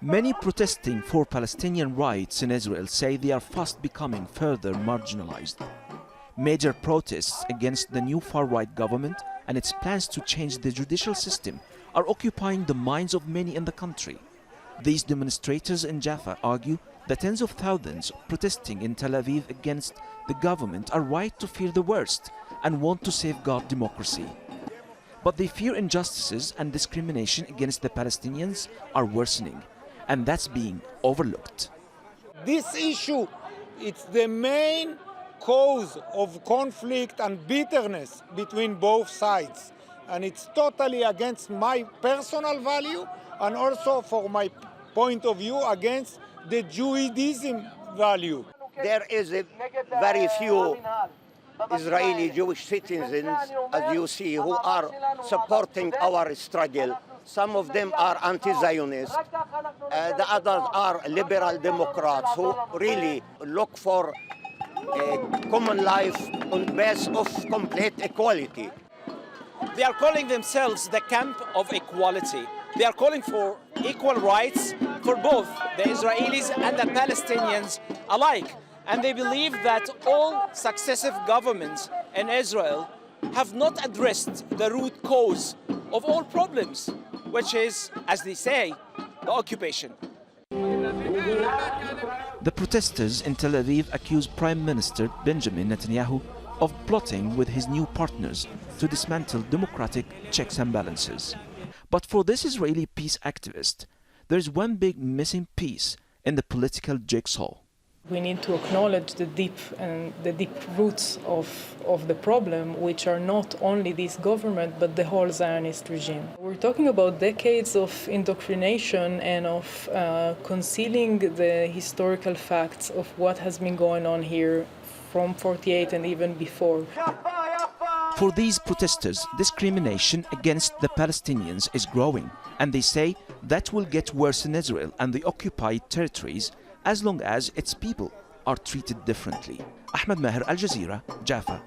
Many protesting for Palestinian rights in Israel say they are fast becoming further marginalized. Major protests against the new far-right government and its plans to change the judicial system are occupying the minds of many in the country. These demonstrators in Jaffa argue that tens of thousands protesting in Tel Aviv against the government are right to fear the worst and want to safeguard democracy. But they fear injustices and discrimination against the Palestinians are worsening, and that's being overlooked. This issue, it's the main cause of conflict and bitterness between both sides. And it's totally against my personal value and also, for my point of view, against the Judaism value. There is a very few Israeli Jewish citizens, as you see, who are supporting our struggle. Some of them are anti-Zionist. The others are liberal Democrats who really look for a common life on the basis of complete equality. They are calling themselves the camp of equality. They are calling for equal rights for both the Israelis and the Palestinians alike. And they believe that all successive governments in Israel have not addressed the root cause of all problems, which is, as they say, the occupation. The protesters in Tel Aviv accuse Prime Minister Benjamin Netanyahu of plotting with his new partners to dismantle democratic checks and balances. But for this Israeli peace activist, there's one big missing piece in the political jigsaw. We need to acknowledge the deep roots of the problem, which are not only this government, but the whole Zionist regime. We're talking about decades of indoctrination and of concealing the historical facts of what has been going on here from 48 and even before. For these protesters, discrimination against the Palestinians is growing, and they say that will get worse in Israel and the occupied territories as long as its people are treated differently. Ahmed Maher, Al Jazeera, Jaffa.